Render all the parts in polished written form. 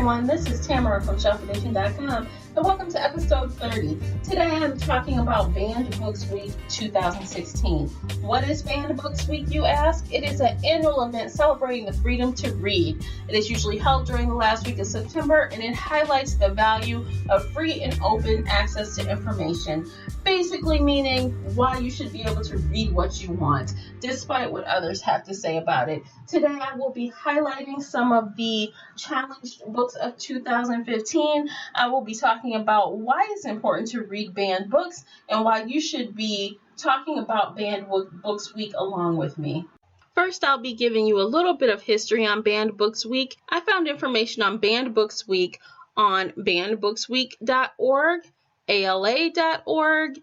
everyone, this is Tamara from shelfaddiction.com and welcome to episode 30. Today I'm talking about Banned Books Week 2016. What is Banned Books Week, you ask? It is an annual event celebrating the freedom to read. It is usually held during the last week of September and it highlights the value of free and open access to information. Basically meaning why you should be able to read what you want, despite what others have to say about it. Today I will be highlighting some of the challenged books of 2015. I will be talking about why it's important to read banned books and why you should be talking about Banned Books Week along with me. First, I'll be giving you a little bit of history on Banned Books Week. I found information on Banned Books Week on bannedbooksweek.org, ALA.org,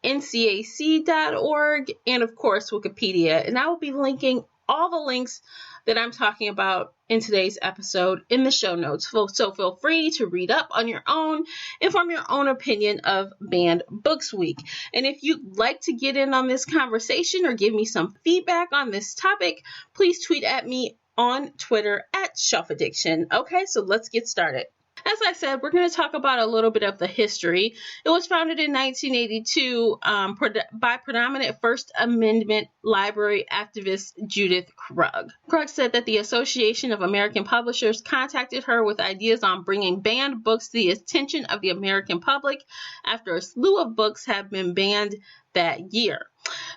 NCAC.org, and of course Wikipedia. And I will be linking all the links that I'm talking about in today's episode in the show notes. So feel free to read up on your own and form your own opinion of Banned Books Week. And if you'd like to get in on this conversation or give me some feedback on this topic, please tweet at me on Twitter at Shelf Addiction. Okay, so let's get started. As I said, we're going to talk about a little bit of the history. It was founded in 1982 by predominant First Amendment library activist Judith Krug. Krug said that the Association of American Publishers contacted her with ideas on bringing banned books to the attention of the American public after a slew of books have been banned that year.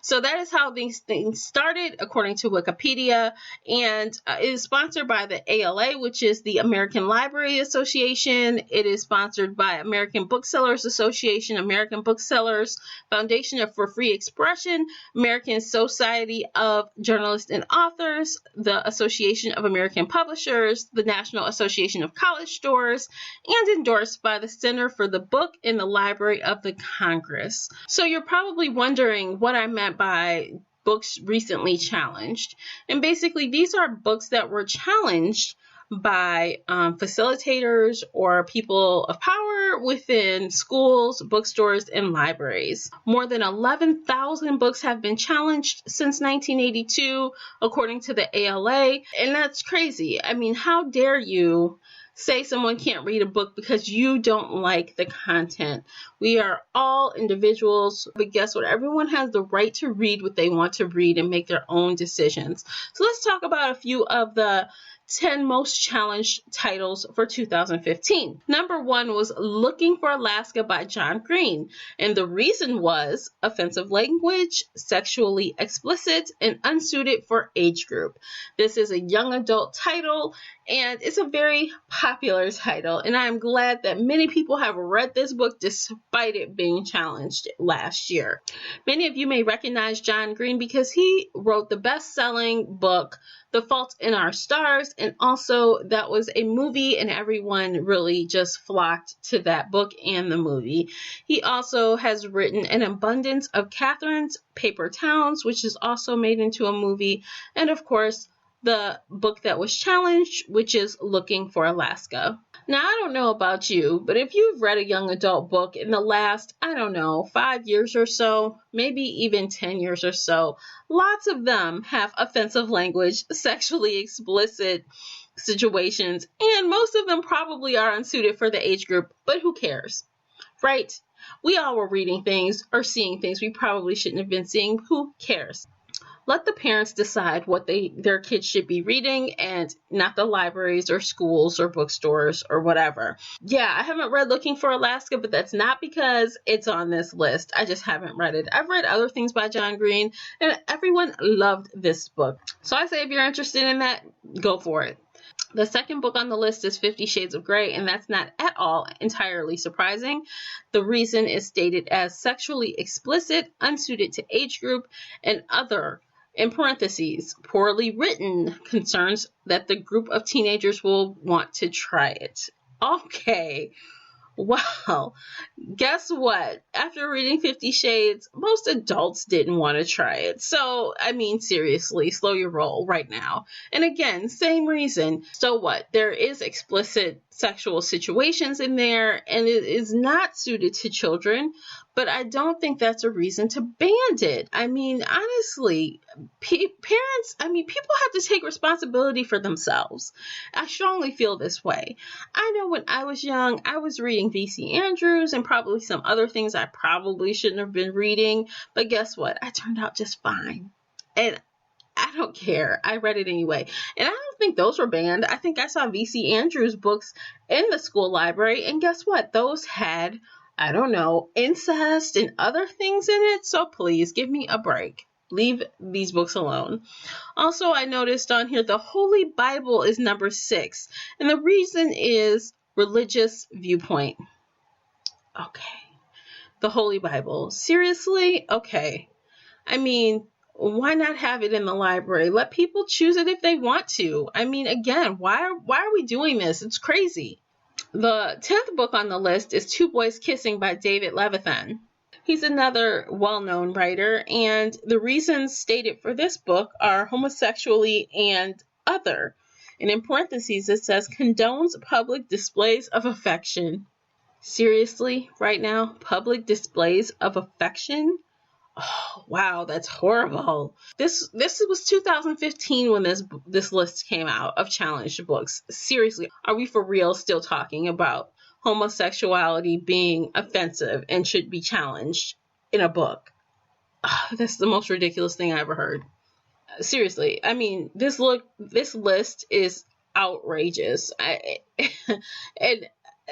So that is how these things started, according to Wikipedia, and it is sponsored by the ALA, which is the American Library Association. It is sponsored by American Booksellers Association, American Booksellers Foundation for Free Expression, American Society of Journalists and Authors, the Association of American Publishers, the National Association of College Stores, and endorsed by the Center for the Book in the Library of the Congress. So you're probably wondering what I meant by books recently challenged. And basically, these are books that were challenged by facilitators or people of power within schools, bookstores, and libraries. More than 11,000 books have been challenged since 1982, according to the ALA. And that's crazy. I mean, how dare you say someone can't read a book because you don't like the content? We are all individuals, but guess what? Everyone has the right to read what they want to read and make their own decisions. So let's talk about a few of the 10 most challenged titles for 2015. Number 1 was Looking for Alaska by John Green, and the reason was offensive language, sexually explicit, and unsuited for age group. This is a young adult title, and it's a very popular title, and I'm glad that many people have read this book despite it being challenged last year. Many of you may recognize John Green because he wrote the best-selling book The Fault in Our Stars, and also that was a movie and everyone really just flocked to that book and the movie. He also has written An Abundance of Catherine's Paper Towns, which is also made into a movie, and of course the book that was challenged, which is Looking for Alaska. Now, I don't know about you, but if you've read a young adult book in the last, 5 years or so, maybe even 10 years or so, lots of them have offensive language, sexually explicit situations, and most of them probably are unsuited for the age group, but who cares, right? We all were reading things or seeing things we probably shouldn't have been seeing. Who cares? Let the parents decide what their kids should be reading, and not the libraries or schools or bookstores or whatever. Yeah, I haven't read Looking for Alaska, but that's not because it's on this list. I just haven't read it. I've read other things by John Green, and everyone loved this book. So I say if you're interested in that, go for it. The second book on the list is 50 Shades of Grey, and that's not at all entirely surprising. The reason is stated as sexually explicit, unsuited to age group, and other, in parentheses, poorly written, concerns that the group of teenagers will want to try it. Okay, well, guess what? After reading 50 Shades, most adults didn't want to try it. So, seriously, slow your roll right now. And again, same reason. So what? There is explicit sexual situations in there, and it is not suited to children, but I don't think that's a reason to ban it. I mean, honestly, parents, people have to take responsibility for themselves. I strongly feel this way. I know when I was young, I was reading V.C. Andrews and probably some other things I probably shouldn't have been reading, but guess what? I turned out just fine. And I don't care. I read it anyway. And I don't think those were banned. I think I saw V.C. Andrews books in the school library. And guess what? Those had, I don't know, incest and other things in it. So please give me a break. Leave these books alone. Also, I noticed on here the Holy Bible is number 6. And the reason is religious viewpoint. Okay. The Holy Bible. Seriously? Okay. I mean, why not have it in the library? Let people choose it if they want to. I mean, again, why are we doing this? It's crazy. The 10th book on the list is Two Boys Kissing by David Levithan. He's another well-known writer, and the reasons stated for this book are homosexuality and other. And in parentheses, it says, condones public displays of affection. Seriously, right now, public displays of affection? Oh, wow, that's horrible. This was 2015 when this list came out of challenged books. Seriously, are we for real still talking about homosexuality being offensive and should be challenged in a book? Oh, that's the most ridiculous thing I ever heard. Seriously, I mean, this list is outrageous. And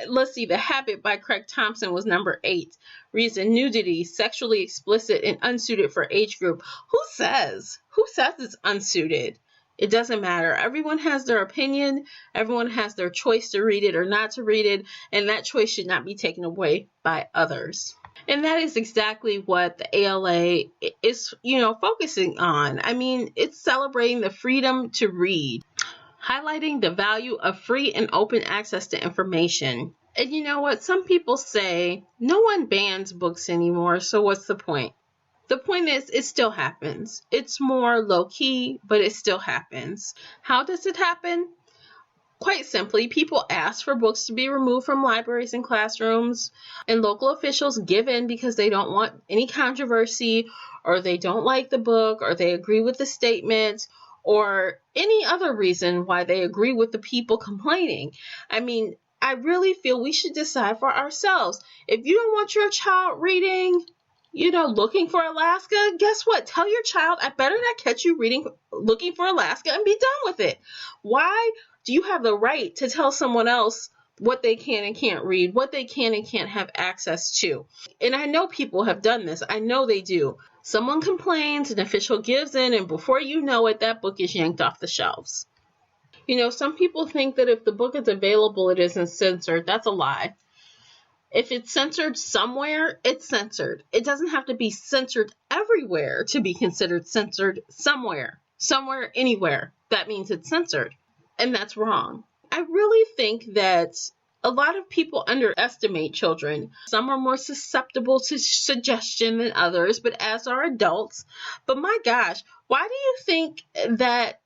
let's see, The Habit by Craig Thompson was number 8. Reason, nudity, sexually explicit and unsuited for age group. Who says it's unsuited? It doesn't matter. Everyone has their opinion. Everyone has their choice to read it or not to read it. And that choice should not be taken away by others. And that is exactly what the ALA is, focusing on. I mean, it's celebrating the freedom to read, highlighting the value of free and open access to information. And you know what? Some people say no one bans books anymore, so what's the point? The point is, it still happens. It's more low-key, but it still happens. How does it happen? Quite simply, people ask for books to be removed from libraries and classrooms, and local officials give in because they don't want any controversy, or they don't like the book, or they agree with the statement, or any other reason why they agree with the people complaining. I mean, I really feel we should decide for ourselves. If you don't want your child reading, Looking for Alaska, guess what? Tell your child, I better not catch you reading Looking for Alaska, and be done with it. Why do you have the right to tell someone else what they can and can't read, what they can and can't have access to? And I know people have done this. I know they do. Someone complains, an official gives in, and before you know it, that book is yanked off the shelves. Some people think that if the book is available, it isn't censored. That's a lie. If it's censored somewhere, it's censored. It doesn't have to be censored everywhere to be considered censored somewhere. Somewhere, anywhere. That means it's censored. And that's wrong. I really think that a lot of people underestimate children. Some are more susceptible to suggestion than others, but as are adults. But my gosh, why do you think that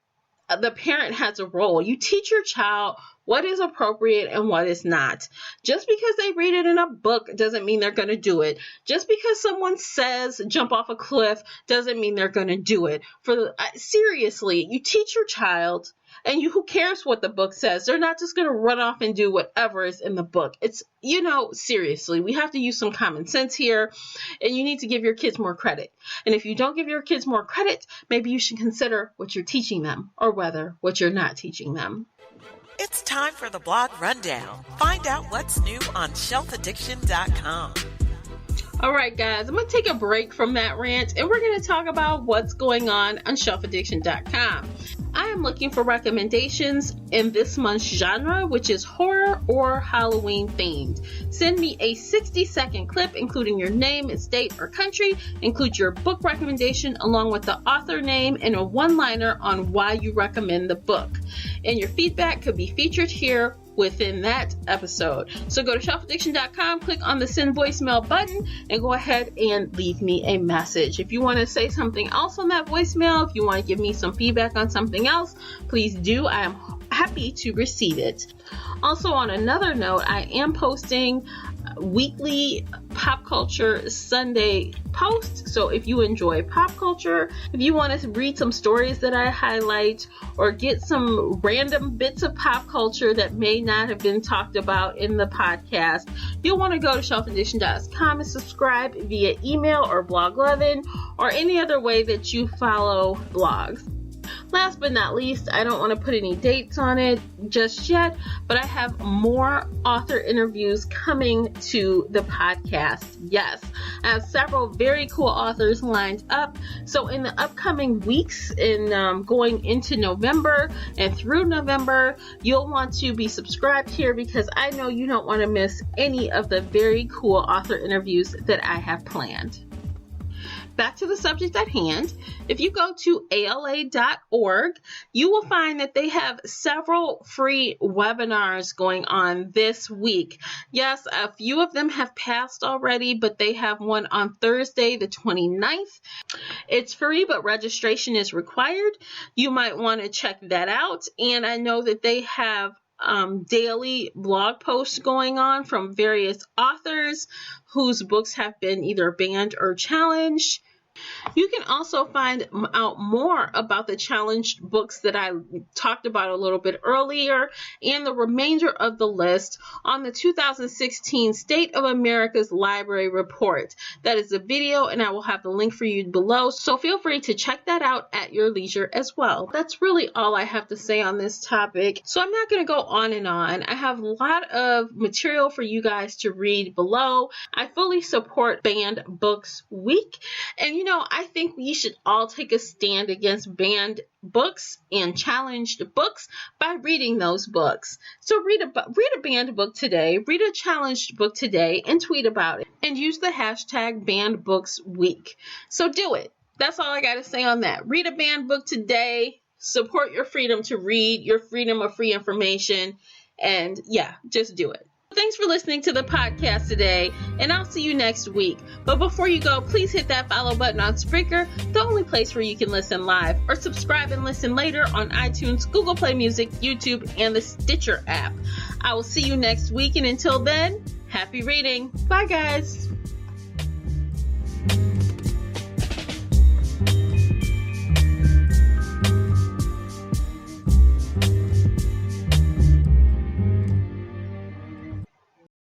the parent has a role? You teach your child what is appropriate and what is not. Just because they read it in a book doesn't mean they're going to do it. Just because someone says jump off a cliff doesn't mean they're going to do it. Seriously, you teach your child, and who cares what the book says? They're not just going to run off and do whatever is in the book. It's, seriously, we have to use some common sense here, and you need to give your kids more credit. And if you don't give your kids more credit, maybe you should consider what you're teaching them, or whether what you're not teaching them. It's time for the blog rundown. Find out what's new on shelfaddiction.com. All right, guys, I'm going to take a break from that rant, and we're going to talk about what's going on shelfaddiction.com. I am looking for recommendations in this month's genre, which is horror or Halloween themed. Send me a 60-second clip, including your name and state or country. Include your book recommendation along with the author name and a one-liner on why you recommend the book. And your feedback could be featured here within that episode. So go to shelfaddiction.com, click on the send voicemail button, and go ahead and leave me a message. If you want to say something else on that voicemail, if you want to give me some feedback on something else, please do. I am happy to receive it. Also, on another note, I am posting weekly Pop Culture Sunday posts. So if you enjoy pop culture, if you want to read some stories that I highlight or get some random bits of pop culture that may not have been talked about in the podcast, you'll want to go to shelfedition.com and subscribe via email or Blog11 or any other way that you follow blogs. Last but not least, I don't want to put any dates on it just yet, but I have more author interviews coming to the podcast. Yes, I have several very cool authors lined up. So in the upcoming weeks, going into November and through November, you'll want to be subscribed here because I know you don't want to miss any of the very cool author interviews that I have planned. Back to the subject at hand. If you go to ala.org, you will find that they have several free webinars going on this week. Yes, a few of them have passed already, but they have one on Thursday, the 29th. It's free, but registration is required. You might want to check that out. And I know that they have daily blog posts going on from various authors whose books have been either banned or challenged. You can also find out more about the challenged books that I talked about a little bit earlier and the remainder of the list on the 2016 State of America's Library Report. That is a video, and I will have the link for you below, so feel free to check that out at your leisure as well. That's really all I have to say on this topic, so I'm not going to go on and on. I have a lot of material for you guys to read below. I fully support Banned Books Week, and I think we should all take a stand against banned books and challenged books by reading those books. So read a banned book today, read a challenged book today, and tweet about it. And use the hashtag #BannedBooksWeek. So do it. That's all I got to say on that. Read a banned book today. Support your freedom to read, your freedom of free information. And yeah, just do it. Thanks for listening to the podcast today, and I'll see you next week. But before you go, please hit that follow button on Spreaker, the only place where you can listen live, or subscribe and listen later on iTunes, Google Play Music, YouTube, and the Stitcher app. I will see you next week, and until then, happy reading. Bye, guys.